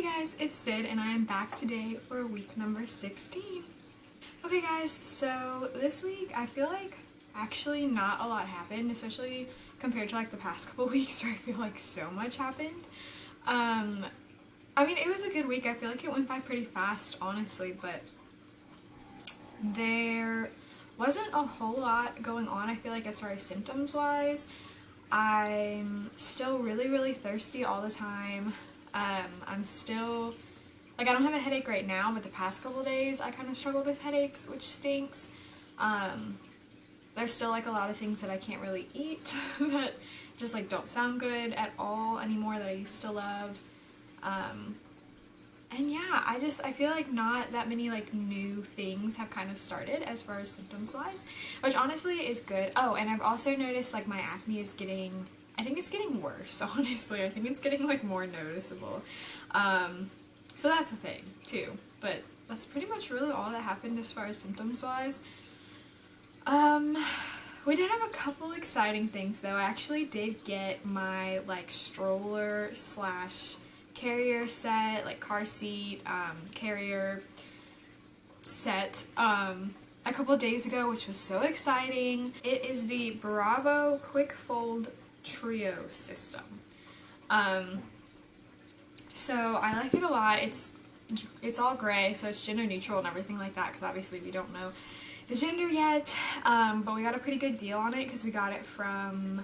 Hey guys, it's Sid and I am back today for week number 16. Okay guys, so this week I feel like actually not a lot happened, especially compared to like the past couple weeks where I feel like so much happened. I mean, it was a good week. I feel like it went by pretty fast, honestly, but there wasn't a whole lot going on, I feel like, as far as symptoms wise. I'm still really thirsty all the time. I'm still, like, I don't have a headache right now, but the past couple days I kind of struggled with headaches, which stinks. There's still like a lot of things that I can't really eat that just like don't sound good at all anymore that I used to love. And yeah, I feel like not that many like new things have kind of started as far as symptoms wise, which honestly is good. Oh, and I've also noticed like my acne is getting, I think it's getting worse, honestly. I think it's getting like more noticeable. So that's a thing too, but that's pretty much really all that happened as far as symptoms wise. We did have a couple exciting things though. I actually did get my like stroller slash carrier set, like car seat, carrier set, a couple days ago, which was so exciting. It is the Bravo Quick Fold Trio system. So I like it a lot. It's all gray, so it's gender neutral and everything like that, because obviously we don't know the gender yet, but we got a pretty good deal on it because we got it from,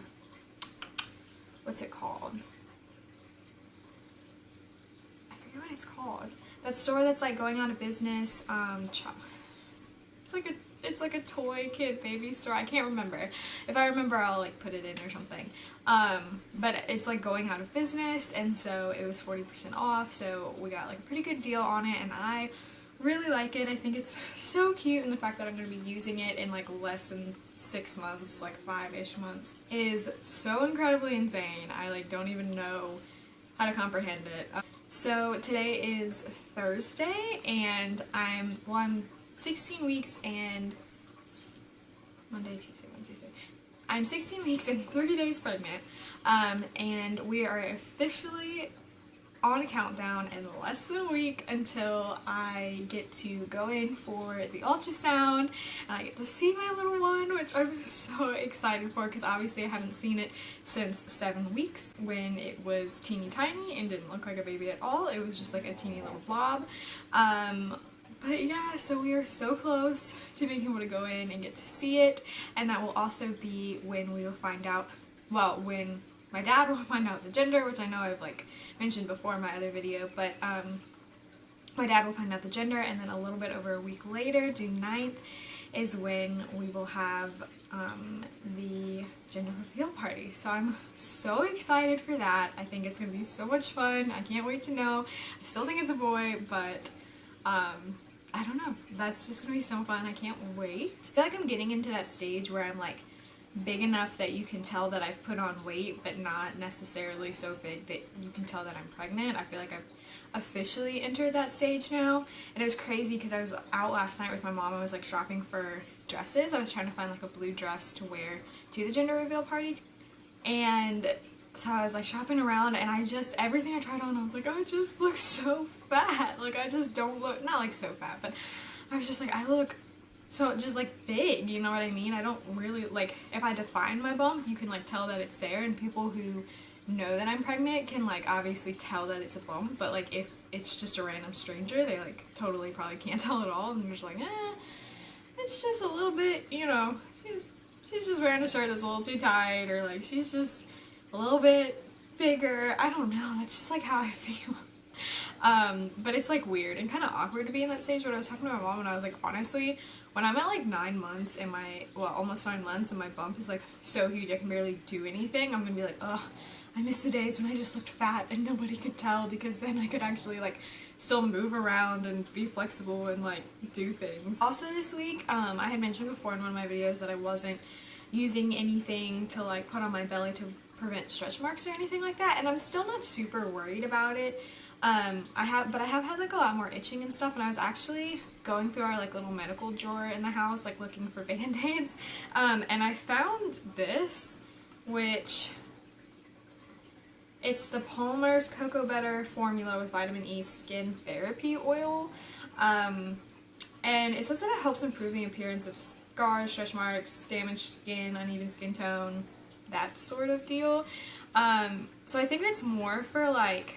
what's it called? What it's called, that store that's like going out of business. It's like a toy kid baby store. I can't remember. If I remember, I'll like put it in or something. But it's like going out of business, and so it was 40% off, so we got like a pretty good deal on it, and I really like it. I think it's so cute, and the fact that I'm going to be using it in like less than 6 months, like 5-ish months, is so incredibly insane. I like don't even know how to comprehend it. So today is Thursday, and I'm 16 weeks and Monday, Tuesday, Wednesday, Thursday. I'm 16 weeks and 3 days pregnant, and we are officially on a countdown in less than a week until I get to go in for the ultrasound, and I get to see my little one, which I'm so excited for, because obviously I haven't seen it since 7 weeks when it was teeny tiny and didn't look like a baby at all. It was just like a teeny little blob. But yeah, so we are so close to being able to go in and get to see it, and that will also be when we will find out, well, when my dad will find out the gender, which I know I've like mentioned before in my other video, but my dad will find out the gender, and then a little bit over a week later, June 9th, is when we will have the gender reveal party. So I'm so excited for that. I think it's going to be so much fun. I can't wait to know. I still think it's a boy, but I don't know. That's just going to be so fun. I can't wait. I feel like I'm getting into that stage where I'm like big enough that you can tell that I've put on weight, but not necessarily so big that you can tell that I'm pregnant. I feel like I've officially entered that stage now, and it was crazy because I was out last night with my mom. I was like shopping for dresses. I was trying to find like a blue dress to wear to the gender reveal party, and so I was like shopping around, and everything I tried on, I was like, I just look so fat. Like, I just don't look, not like so fat, but I was just like, I look so just like big, you know what I mean? I don't really, like, if I define my bump, you can like tell that it's there, and people who know that I'm pregnant can like obviously tell that it's a bump, but like if it's just a random stranger, they like totally probably can't tell at all, and they're just like, it's just a little bit, you know, she's just wearing a shirt that's a little too tight, or like she's just a little bit bigger. I don't know, that's just like how I feel. But it's like weird and kind of awkward to be in that stage. But I was talking to my mom, and I was like, honestly, when I'm at like 9 months and almost 9 months, and my bump is like so huge I can barely do anything, I'm gonna be like, ugh, I miss the days when I just looked fat and nobody could tell, because then I could actually like still move around and be flexible and like do things. Also this week, I had mentioned before in one of my videos that I wasn't using anything to like put on my belly to prevent stretch marks or anything like that, and I'm still not super worried about it. I have had like a lot more itching and stuff, and I was actually going through our like little medical drawer in the house, like looking for band-aids, and I found this, which It's the Palmer's Cocoa Butter formula with vitamin E skin therapy oil. And it says that it helps improve the appearance of scars, stretch marks, damaged skin, uneven skin tone, that sort of deal. So I think it's more for like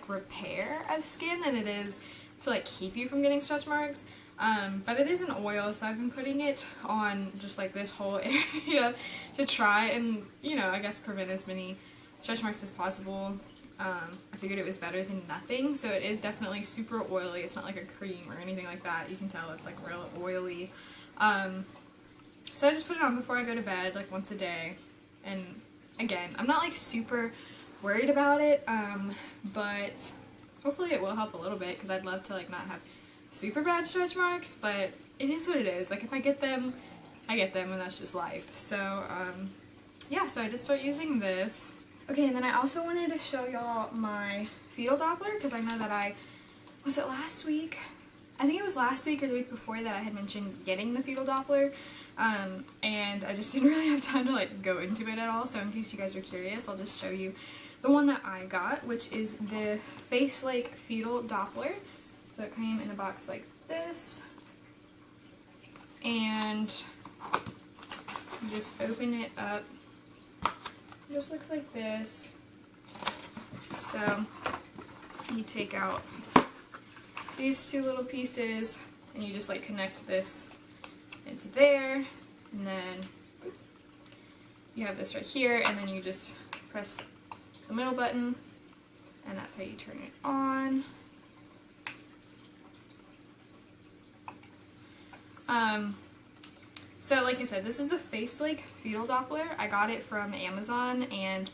repair of skin than it is to like keep you from getting stretch marks. But it is an oil, so I've been putting it on just like this whole area to try and, you know, I guess prevent as many stretch marks as possible. I figured it was better than nothing, so it is definitely super oily. It's not like a cream or anything like that. You can tell it's like real oily. So I just put it on before I go to bed, like once a day. And again, I'm not like super worried about it, but hopefully it will help a little bit, because I'd love to like not have super bad stretch marks, but it is what it is. Like if I get them, I get them, and that's just life. So yeah, so I did start using this. Okay, and then I also wanted to show y'all my fetal Doppler, because I know that was it last week? I think it was last week or the week before that I had mentioned getting the fetal Doppler, and I just didn't really have time to like go into it at all, so in case you guys are curious, I'll just show you the one that I got, which is the Facelake fetal Doppler. So it came in a box like this, and you just open it up. It just looks like this. So you take out these two little pieces and you just like connect this into there, and then you have this right here, and then you just press the middle button and that's how you turn it on. So like I said, this is the Facelake fetal Doppler. I got it from Amazon, and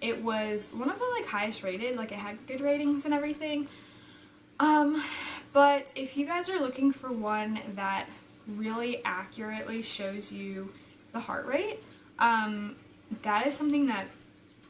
it was one of the like highest rated, like it had good ratings and everything. But if you guys are looking for one that really accurately shows you the heart rate, that is something that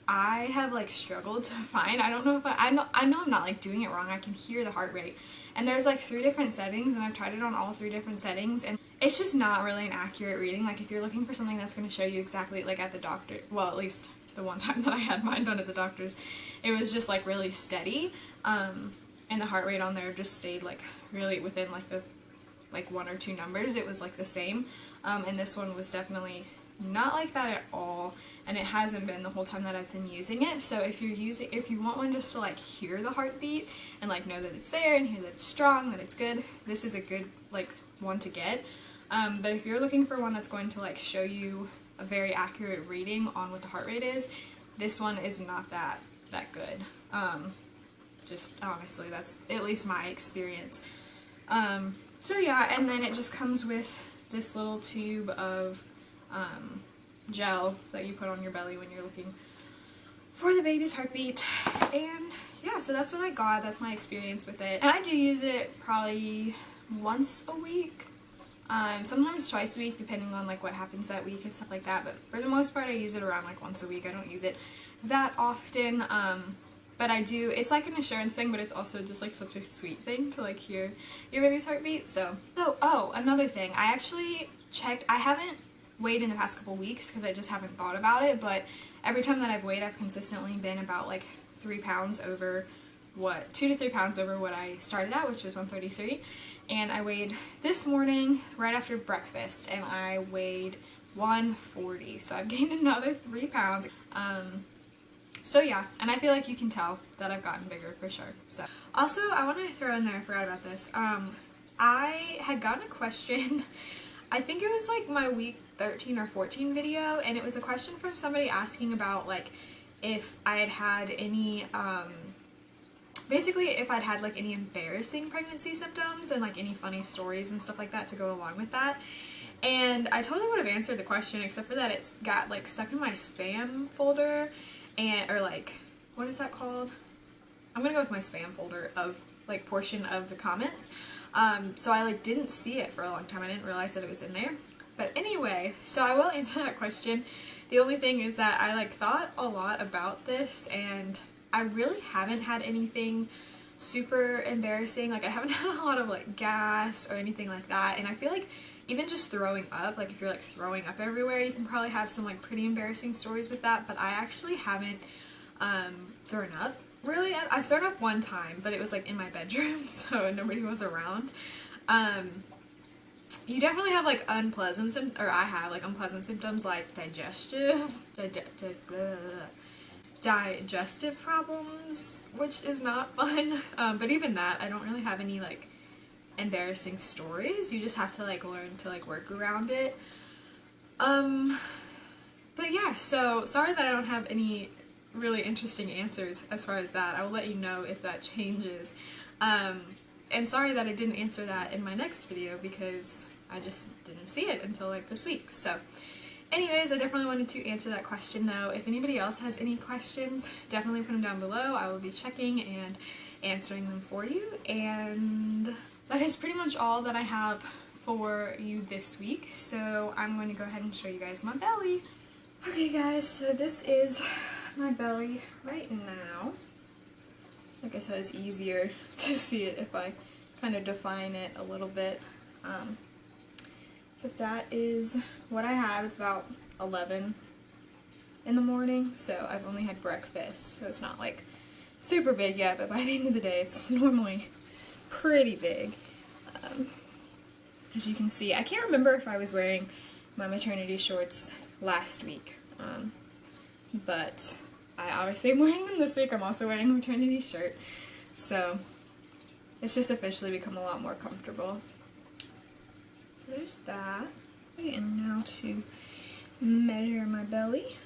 I have like struggled to find. I don't know if I know I'm not like doing it wrong. I can hear the heart rate, and there's like 3 different settings, and I've tried it on all 3 different settings, and it's just not really an accurate reading. Like if you're looking for something that's going to show you exactly like at the doctor, well, at least the one time that I had mine done at the doctor's, it was just like really steady, and the heart rate on there just stayed like really within like the 1 or 2 numbers. It was like the same, and this one was definitely not like that at all, and it hasn't been the whole time that I've been using it. So if you want one just to like hear the heartbeat and like know that it's there and hear that it's strong, that it's good, this is a good like one to get. But if you're looking for one that's going to like show you a very accurate reading on what the heart rate is, this one is not that good. Just honestly, that's at least my experience. So yeah, and then it just comes with this little tube of gel that you put on your belly when you're looking for the baby's heartbeat. And yeah, so that's what I got. That's my experience with it, and I do use it probably once a week, sometimes twice a week, depending on like what happens that week and stuff like that. But for the most part, I use it around like once a week. I don't use it that often, but I do. It's like an assurance thing, but it's also just like such a sweet thing to like hear your baby's heartbeat. So oh, another thing, I actually checked. I haven't weighed in the past couple weeks because I just haven't thought about it, but every time that I've weighed, I've consistently been about like 3 pounds over 2 to 3 pounds over what I started at, which was 133. And I weighed this morning right after breakfast, and I weighed 140, so I've gained another 3 pounds. So yeah, and I feel like you can tell that I've gotten bigger for sure. So also, I wanted to throw in there, I forgot about this, I had gotten a question, I think it was like my week 13 or 14 video, and it was a question from somebody asking about like if I had had any, basically if I'd had like any embarrassing pregnancy symptoms and like any funny stories and stuff like that to go along with that. And I totally would have answered the question, except for that it's got like stuck in my spam folder, and or like, what is that called? I'm gonna go with my spam folder of like portion of the comments. So I like didn't see it for a long time. I didn't realize that it was in there. But anyway, so I will answer that question. The only thing is that I like thought a lot about this, and I really haven't had anything super embarrassing. Like I haven't had a lot of like gas or anything like that, and I feel like even just throwing up, like if you're like throwing up everywhere, you can probably have some like pretty embarrassing stories with that, but I actually haven't thrown up. Really, I've thrown up one time, but it was like in my bedroom, so nobody was around. You definitely have like unpleasant symptoms, or I have like unpleasant symptoms like digestive problems, which is not fun. But even that, I don't really have any like embarrassing stories. You just have to like learn to like work around it. But yeah, so sorry that I don't have any really interesting answers as far as that. I will let you know if that changes. And sorry that I didn't answer that in my next video because I just didn't see it until like this week. So anyways, I definitely wanted to answer that question though. If anybody else has any questions, definitely put them down below. I will be checking and answering them for you. And that is pretty much all that I have for you this week. So I'm going to go ahead and show you guys my belly. Okay guys, so this is my belly right now. Like I said, it's easier to see it if I kind of define it a little bit. But that is what I have. It's about 11 in the morning, so I've only had breakfast, so it's not like super big yet, but by the end of the day it's normally pretty big. As you can see, I can't remember if I was wearing my maternity shorts last week, but I obviously am wearing them this week. I'm also wearing a maternity shirt, so it's just officially become a lot more comfortable. So there's that. And now to measure my belly.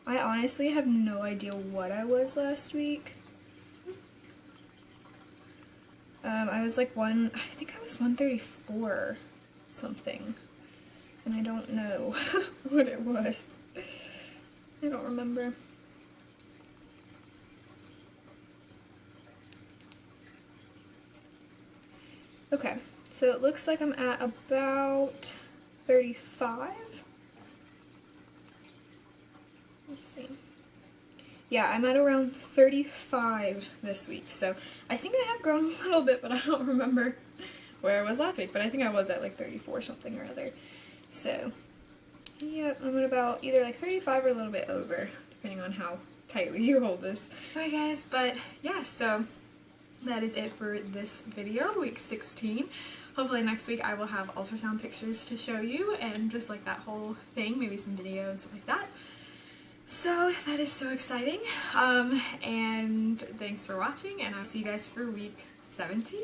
I honestly have no idea what I was last week. I was like I think I was 134 something. And I don't know what it was. I don't remember. Okay, so it looks like I'm at about 35. Let's see. Yeah, I'm at around 35 this week, so I think I have grown a little bit, but I don't remember where I was last week, but I think I was at like 34 something or other. So, yeah, I'm at about either like 35 or a little bit over, depending on how tightly you hold this. Okay guys, but yeah, so that is it for this video, week 16. Hopefully next week I will have ultrasound pictures to show you and just like that whole thing, maybe some video and stuff like that. So that is so exciting, and thanks for watching, and I'll see you guys for week 17.